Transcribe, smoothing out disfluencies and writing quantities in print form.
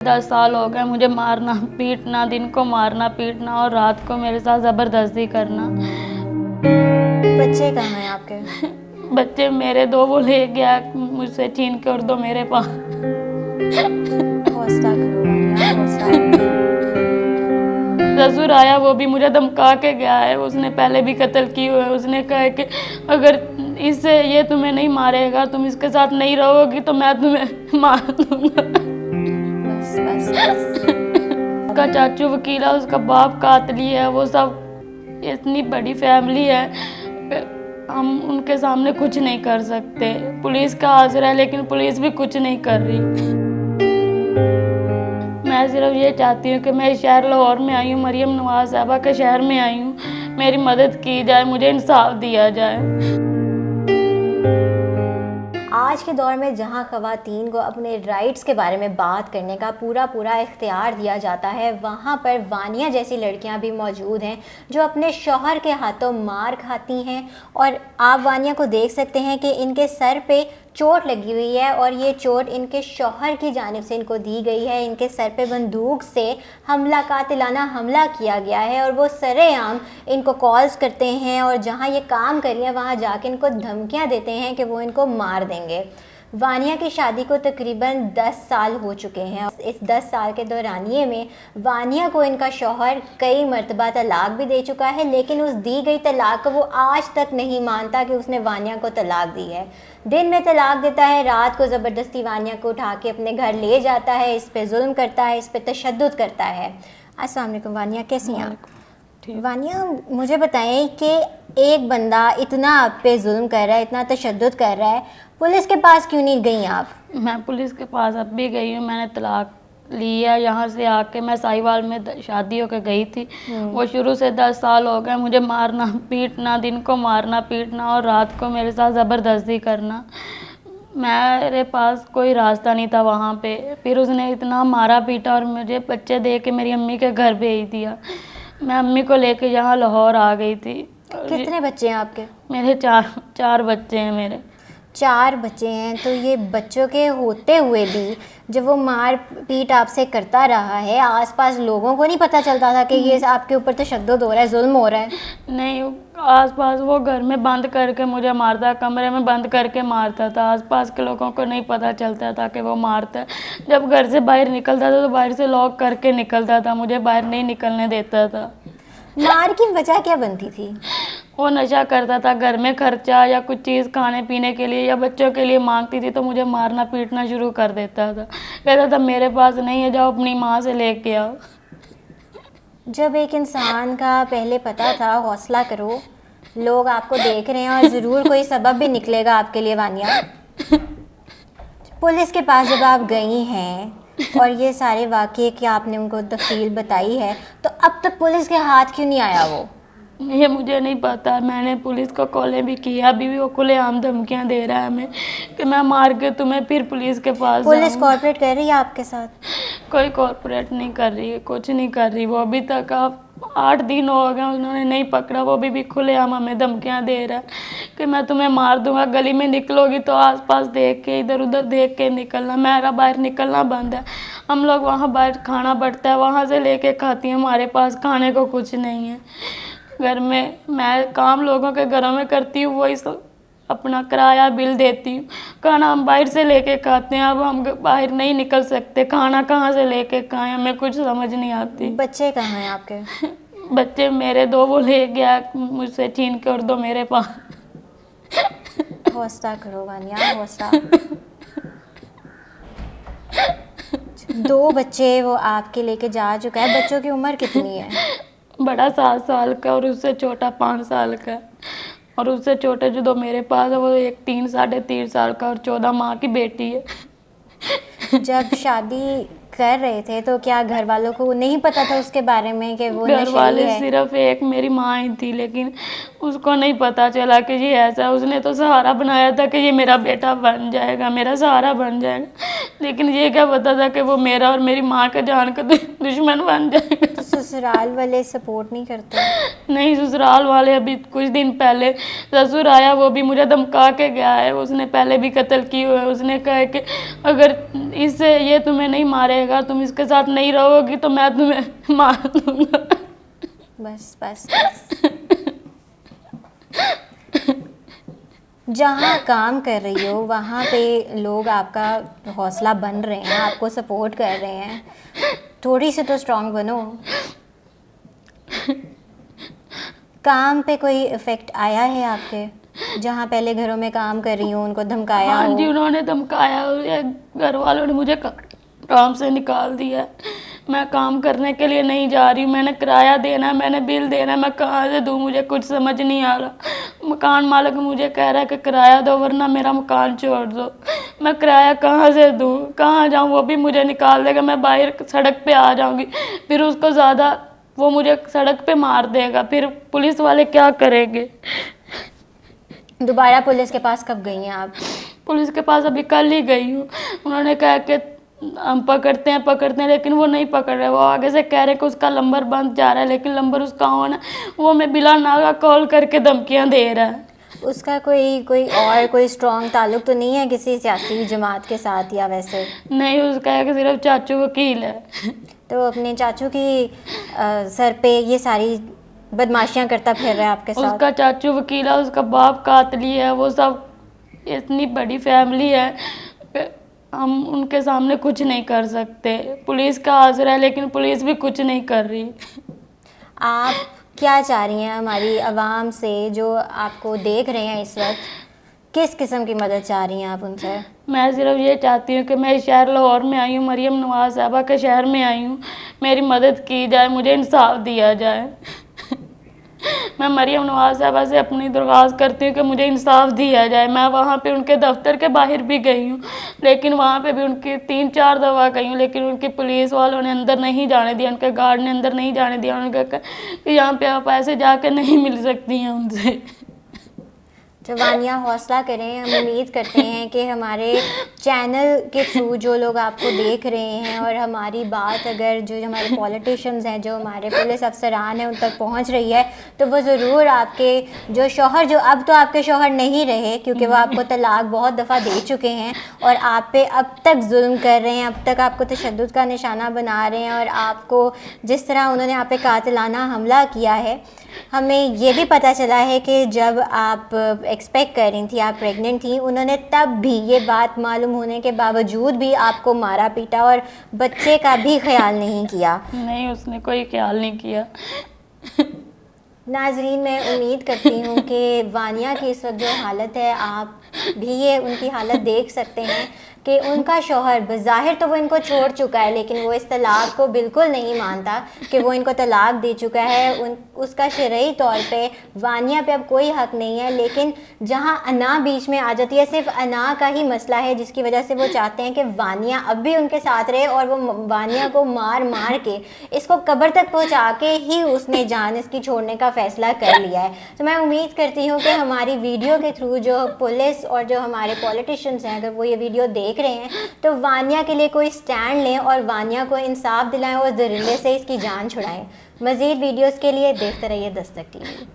10 साल हो गए मुझे मारना पीटना, दिन को मारना पीटना और रात को मेरे साथ ज़बरदस्ती करना। बच्चे कहाँ हैं आपके? बच्चे मेरे 2 वो ले गया मुझसे छीन के और 2 मेरे पास। हौसला करो वानिया, हौसला। ससुर आया वो भी मुझे धमका के गया है, उसने पहले भी कत्ल की हुए है। उसने कहा है कि अगर इससे ये तुम्हें नहीं मारेगा, तुम इसके साथ नहीं रहोगी तो मैं तुम्हें मार दूंगा। बस बस बस। उसका चाचू वकील है, उसका बाप कातली है, वो सब इतनी बड़ी फैमिली है, हम उनके सामने कुछ नहीं कर सकते। पुलिस का आसरा है लेकिन पुलिस भी कुछ नहीं कर रही। मैं सिर्फ ये चाहती हूँ कि मैं इस शहर लाहौर में आई हूँ, मरियम नवाज साहबा के शहर में आई हूँ, मेरी मदद की जाए, मुझे इंसाफ दिया जाए। आज के दौर में जहां ख़वातीन को अपने राइट्स के बारे में बात करने का पूरा इख्तियार दिया जाता है, वहां पर वानिया जैसी लड़कियां भी मौजूद हैं जो अपने शौहर के हाथों मार खाती हैं। और आप वानिया को देख सकते हैं कि इनके सर पे चोट लगी हुई है और ये चोट इनके शौहर की जानिब से इनको दी गई है। इनके सर पे बंदूक से कातिलाना हमला किया गया है और वो सरेआम इनको कॉल्स करते हैं और जहां ये काम कर रही है वहां जाके इनको धमकियां देते हैं कि वो इनको मार देंगे। वानिया की शादी को तकरीबन 10 साल हो चुके हैं। इस 10 साल के दौरानिए में वानिया को इनका शौहर कई मरतबा तलाक भी दे चुका है, लेकिन उस दी गई तलाक को वो आज तक नहीं मानता कि उसने वानिया को तलाक दी है। दिन में तलाक देता है, रात को ज़बरदस्ती वानिया को उठा के अपने घर ले जाता है, इस पे जुल्म करता है, इस पे तशद्दुद करता है। अस्सलाम वालेकुम वानिया, कैसी हैं आप? वानिया मुझे बताएं कि एक बंदा इतना आप पे जुल्म कर रहा है, इतना तशद्दुद कर रहा है, पुलिस के पास क्यों नहीं गई आप? मैं पुलिस के पास अब भी गई हूँ, मैंने तलाक लिया। यहाँ से आके मैं साहिवाल में शादी होकर गई थी। वो शुरू से 10 साल हो गए मुझे मारना पीटना, दिन को मारना पीटना और रात को मेरे साथ ज़बरदस्ती करना। मेरे पास कोई रास्ता नहीं था वहाँ पे। फिर उसने इतना मारा पीटा और मुझे बच्चे दे के मेरी अम्मी के घर भेज दिया। मैं अम्मी को लेके यहाँ लाहौर आ गई थी। कितने बच्चे हैं आपके? मेरे चार बच्चे हैं मेरे। 4 बच्चे हैं, तो ये बच्चों के होते हुए भी जब वो मार पीट आपसे करता रहा है, आसपास लोगों को नहीं पता चलता था कि ये आपके ऊपर तशद्दुद हो रहा है, जुल्म हो रहा है? नहीं, आसपास वो घर में बंद करके मुझे मारता, कमरे में बंद करके मारता था। आसपास के लोगों को नहीं पता चलता था कि वो मारता है। जब घर से बाहर निकलता था तो बाहर से लॉक करके निकलता था, मुझे बाहर नहीं निकलने देता था। मार की वजह क्या बनती थी? वो नशा करता था, घर में खर्चा या कुछ चीज़ खाने पीने के लिए या बच्चों के लिए मांगती थी तो मुझे मारना पीटना शुरू कर देता था। कहता था मेरे पास नहीं है, जाओ अपनी माँ से लेके आओ। जब एक इंसान का पहले पता था, हौसला करो, लोग आपको देख रहे हैं और ज़रूर कोई सबब भी निकलेगा आपके लिए वानिया। पुलिस के पास जब आप गई हैं और ये सारे वाक़े कि आपने उनको तफसील बताई है, तो अब तक पुलिस के हाथ क्यों नहीं आया वो? ये मुझे नहीं पता। मैंने पुलिस को कॉलें भी किया, अभी भी वो खुलेआम धमकियां दे रहा है हमें कि मैं मार के तुम्हें फिर पुलिस के पास पुलिस कॉर्पोरेट कर रही है आपके साथ? कोई कॉर्पोरेट नहीं कर रही है, कुछ नहीं कर रही। वो अभी तक 8 दिन हो गए उन्होंने नहीं पकड़ा, वो भी खुलेआम हमें धमकियां दे रहा है कि मैं तुम्हें मार दूंगा, गली में निकलोगी तो आसपास देख के इधर उधर देख के निकलना। मेरा बाहर निकलना बंद है। हम लोग वहाँ बाहर खाना पड़ता है, वहाँ से लेके खाती हैं, हमारे पास खाने को कुछ नहीं है। घर में मैं काम लोगों के घरों में करती हूँ, वही सब अपना किराया बिल देती हूँ। खाना हम बाहर से लेके खाते हैं, अब हम बाहर नहीं निकल सकते, खाना कहाँ से लेके खाएं, हमें कुछ समझ नहीं आती। बच्चे कहाँ हैं आपके? बच्चे मेरे 2 वो ले गया मुझसे छीन के और 2 मेरे पास। हौसला करो वानिया, हौसला। 2 बच्चे वो आपके लेके जा चुका है। बच्चों की उम्र कितनी है? बड़ा 7 साल का और उससे छोटा 5 साल का, और उससे छोटे जो 2 मेरे पास है वो एक 3 साढ़े 3 साल का और 14 माह की बेटी है। जब शादी कर रहे थे तो क्या घर वालों को नहीं पता था उसके बारे में कि वो घर वाले है? सिर्फ एक मेरी माँ ही थी, लेकिन उसको नहीं पता चला कि ये ऐसा। उसने तो सहारा बनाया था कि ये मेरा बेटा बन जाएगा, मेरा सहारा बन जाएगा, लेकिन ये क्या पता था कि वो मेरा और मेरी माँ के जान का दुश्मन बन जाएगा। तो ससुराल वाले सपोर्ट नहीं करते? नहीं, ससुराल वाले अभी कुछ दिन पहले ससुर आया, वो भी मुझे धमका के गया है। उसने पहले भी कत्ल की हुआ है। उसने कहा है कि अगर इससे ये तुम्हें नहीं मारेगा, तुम इसके साथ नहीं रहोगी तो मैं तुम्हें मार दूंगा। बस बस बस। जहाँ काम कर रही हो वहाँ पे लोग आपका हौसला बन रहे हैं, आपको सपोर्ट कर रहे हैं, थोड़ी सी तो स्ट्रांग बनो। काम पे कोई इफ़ेक्ट आया है आपके? जहाँ पहले घरों में काम कर रही हूँ उनको धमकाया हाँ हो? जी, उन्होंने धमकाया। घर वालों ने मुझे काम से निकाल दिया। मैं काम करने के लिए नहीं जा रही हूँ। मैंने किराया देना है, मैंने बिल देना है, मैं कहाँ से दूँ? मुझे कुछ समझ नहीं आ रहा। मकान मालिक मुझे कह रहा है कि किराया दो वरना मेरा मकान छोड़ दो। मैं किराया कहाँ से दूँ, कहाँ जाऊँ? वो भी मुझे निकाल देगा। मैं बाहर सड़क पे आ जाऊँगी, फिर उसको ज़्यादा वो मुझे सड़क पे मार देगा। फिर पुलिस वाले क्या करेंगे? दोबारा पुलिस के पास कब गई हैं आप? पुलिस के पास अभी कल ही गई हूँ। उन्होंने कहा कि हम पकड़ते हैं, लेकिन वो नहीं पकड़ रहे। वो आगे से कह रहे कि उसका नंबर बंद जा रहा है, लेकिन नंबर उसका ऑन है। वो मैं बिला नागा कॉल करके धमकियाँ दे रहा है। उसका कोई स्ट्रॉन्ग ताल्लुक तो नहीं है किसी सियासी जमात के साथ या वैसे? नहीं, उसका है कि सिर्फ चाचू वकील है। तो अपने चाचू की सर पे ये सारी बदमाशियां करता फिर रहा है आपके साथ? उसका चाचू वकील है, उसका बाप कातली है। वो सब इतनी बड़ी फैमिली है कि हम उनके सामने कुछ नहीं कर सकते। पुलिस का आसरा है, लेकिन पुलिस भी कुछ नहीं कर रही। आप क्या चाह रही हैं हमारी आवाम से जो आपको देख रहे हैं इस वक्त? किस किस्म की मदद चाह रही हैं आप उनसे? मैं सिर्फ ये चाहती हूँ कि मैं इस शहर लाहौर में आई हूँ, मरियम नवाज साहबा के शहर में आई हूँ। मेरी मदद की जाए, मुझे इंसाफ दिया जाए। मैं मरियम नवाज साहबा से अपनी दरख्वास्त करती हूँ कि मुझे इंसाफ दिया जाए। मैं वहाँ पे उनके दफ्तर के बाहर भी गई हूँ, लेकिन वहाँ पे भी उनकी 3-4 दफ़ा गई हूँ, लेकिन उनकी पुलिस वालों ने अंदर नहीं जाने दिया, उनके गार्ड ने अंदर नहीं जाने दिया। उन्होंने कहा कि यहाँ पे आप ऐसे जाके नहीं मिल सकती हैं उनसे। वानिया, हौसला करें। हम उम्मीद करते हैं कि हमारे चैनल के थ्रू जो लोग आपको देख रहे हैं और हमारी बात अगर जो हमारे पॉलिटिशियंस हैं, जो हमारे पुलिस अफसरान हैं, उन तक पहुंच रही है तो वो ज़रूर आपके जो शौहर, जो अब तो आपके शौहर नहीं रहे क्योंकि वो आपको तलाक बहुत दफ़ा दे चुके हैं और आप पे अब तक जुल्म कर रहे हैं, अब तक आपको तशद्दुद का निशाना बना रहे हैं और आपको जिस तरह उन्होंने आप पे कातिलाना हमला किया है। हमें ये भी पता चला है कि जब आप एक्सपेक्ट कर रही थी, आप प्रेग्नेंट थी, उन्होंने तब भी ये बात मालूम होने के बावजूद भी आपको मारा पीटा और बच्चे का भी ख्याल नहीं किया। नहीं, उसने कोई ख्याल नहीं किया। नाजरीन, मैं उम्मीद करती हूँ कि वानिया की इस वक्त जो हालत है, आप भी ये उनकी हालत देख सकते हैं कि उनका शौहर बज़ाहिर तो वो इनको छोड़ चुका है, लेकिन वो इस तलाक को बिल्कुल नहीं मानता कि वो इनको तलाक दे चुका है। उसका शरई तौर पे वानिया पे अब कोई हक़ नहीं है, लेकिन जहाँ अना बीच में आ जाती है, सिर्फ अना का ही मसला है जिसकी वजह से वो चाहते हैं कि वानिया अब भी उनके साथ रहे और वो वानिया को मार मार के इसको कब्र तक पहुँचा के ही उसने जान इसकी छोड़ने का फ़ैसला कर लिया है। तो मैं उम्मीद करती हूँ कि हमारी वीडियो के थ्रू जो पुलिस और जो हमारे पॉलिटिशियंस हैं, अगर वो ये वीडियो देख रहे हैं तो वानिया के लिए कोई स्टैंड लें और वानिया को इंसाफ दिलाएं और ज़रिए से इसकी जान छुड़ाएं। मज़ीद वीडियोस के लिए देखते रहिए दस्तक टीवी।